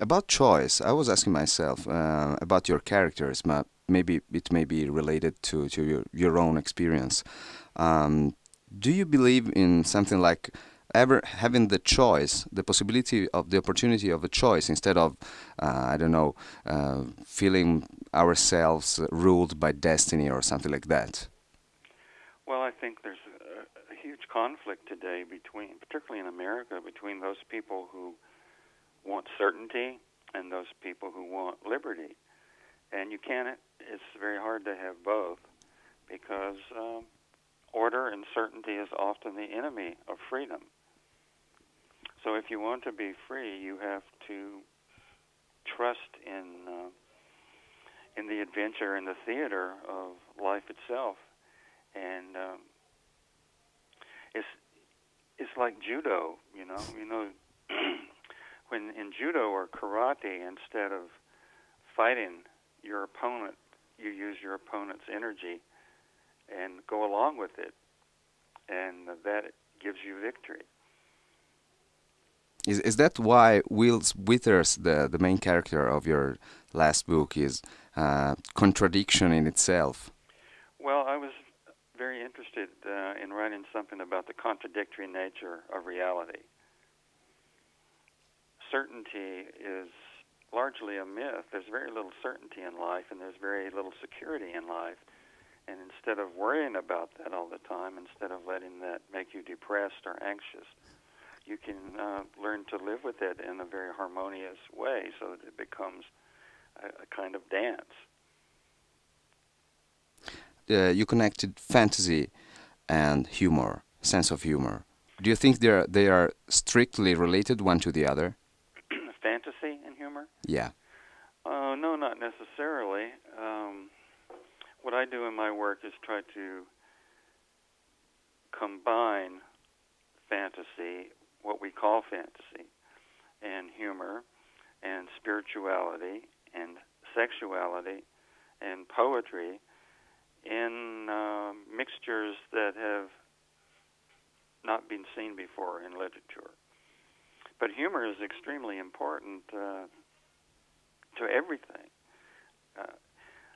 About choice, I was asking myself about your characters. Maybe it may be related to your own experience. Um, do you believe in something like ever having the choice, the possibility of the opportunity of a choice instead of, I don't know, feeling ourselves ruled by destiny or something like that? Well, I think there's a huge conflict today between, particularly in America, between those people who want certainty and those people who want liberty. And you can't, it's very hard to have both because order and certainty is often the enemy of freedom. So if you want to be free, you have to trust in the adventure and the theater of life itself. And it's it's like judo, you know. When in judo or karate, instead of fighting your opponent, you use your opponent's energy and go along with it, and that gives you victory. Is that why Will Withers, the main character of your last book, is contradiction in itself? Well, I was very interested in writing something about the contradictory nature of reality. Certainty is largely a myth. There's very little certainty in life, and there's very little security in life. And instead of worrying about that all the time, instead of letting that make you depressed or anxious, you can learn to live with it in a very harmonious way so that it becomes a kind of dance. You connected fantasy and humor, sense of humor. Do you think they are strictly related one to the other? Fantasy and humor? Yeah. No, not necessarily. What I do in my work is try to combine fantasy, what we call fantasy, and humor, and spirituality, and sexuality, and poetry in mixtures that have not been seen before in literature. But humor is extremely important to everything.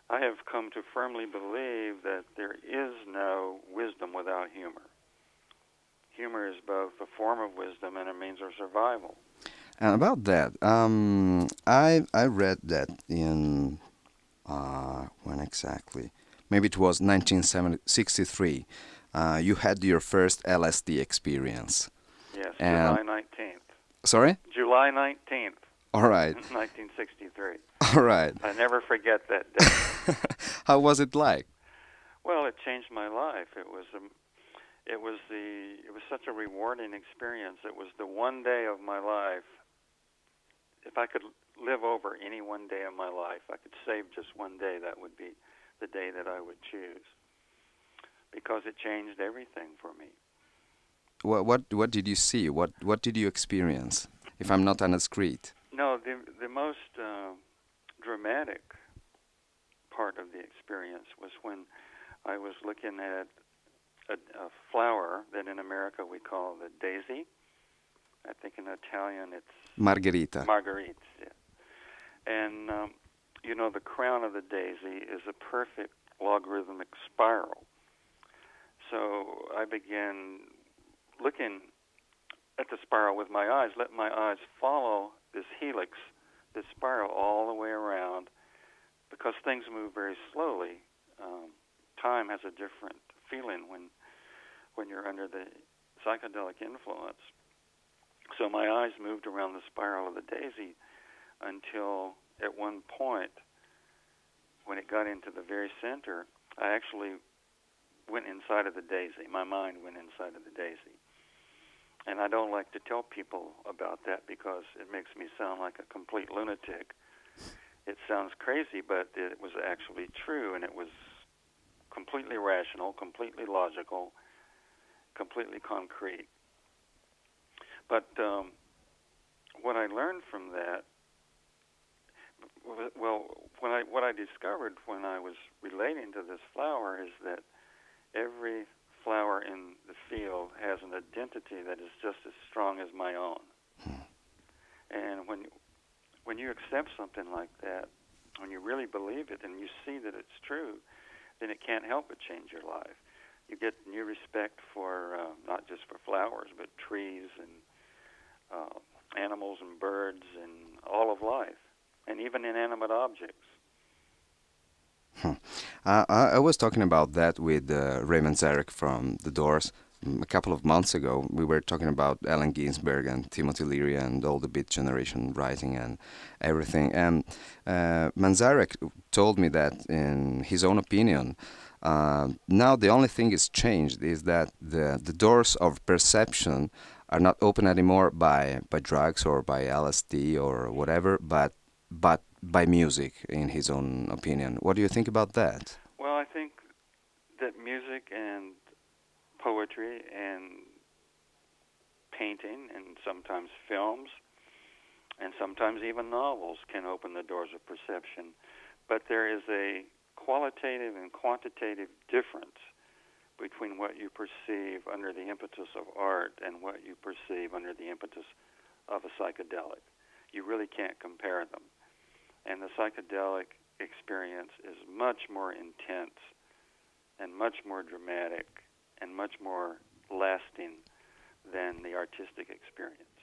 I have come to firmly believe that there is no wisdom without humor. Humor is both a form of wisdom and a means of survival. And about that, I read that in when exactly? Maybe it was 1963. You had your first LSD experience. Yes, And July 19th. sorry? July 19th, All right. 1963. All right. I never forget that day. How was it like? Well, it changed my life. It was such a rewarding experience. It was the one day of my life. If I could live over any one day of my life, I could save just one day, that would be the day that I would choose, because it changed everything for me. What did you see? What did you experience? If I'm not indiscreet. No, the most dramatic part of the experience was when I was looking at a flower that in America we call the daisy. I think in Italian it's Margherita. marguerites. Yeah. And the crown of the daisy is a perfect logarithmic spiral. So I began looking at the spiral with my eyes, let my eyes follow this helix, this spiral all the way around, because things move very slowly. Time has a different feeling when you're under the psychedelic influence. So my eyes moved around the spiral of the daisy until at one point, when it got into the very center, I actually went inside of the daisy. My mind went inside of the daisy. And I don't like to tell people about that because it makes me sound like a complete lunatic. It sounds crazy, but it was actually true, and it was completely rational, completely logical, completely concrete. But what I learned from that, well, what I discovered when I was relating to this flower is that every flower in the field has an identity that is just as strong as my own. And when you accept something like that, when you really believe it and you see that it's true, then it can't help but change your life. You get new respect for not just for flowers, but trees and animals and birds and all of life, and even inanimate objects. Hmm. I was talking about that with Raymond Zarek from The Doors a couple of months ago. We were talking about Allen Ginsberg and Timothy Leary and all the Beat Generation writing and everything. And Manzarek told me that, in his own opinion, now the only thing is changed is that the doors of perception are not open anymore by drugs or by LSD or whatever, but by music, in his own opinion. What do you think about that? Well, I think that music and poetry and painting and sometimes films and sometimes even novels can open the doors of perception. But there is a qualitative and quantitative difference between what you perceive under the impetus of art and what you perceive under the impetus of a psychedelic. You really can't compare them. And the psychedelic experience is much more intense and much more dramatic and much more lasting than the artistic experience.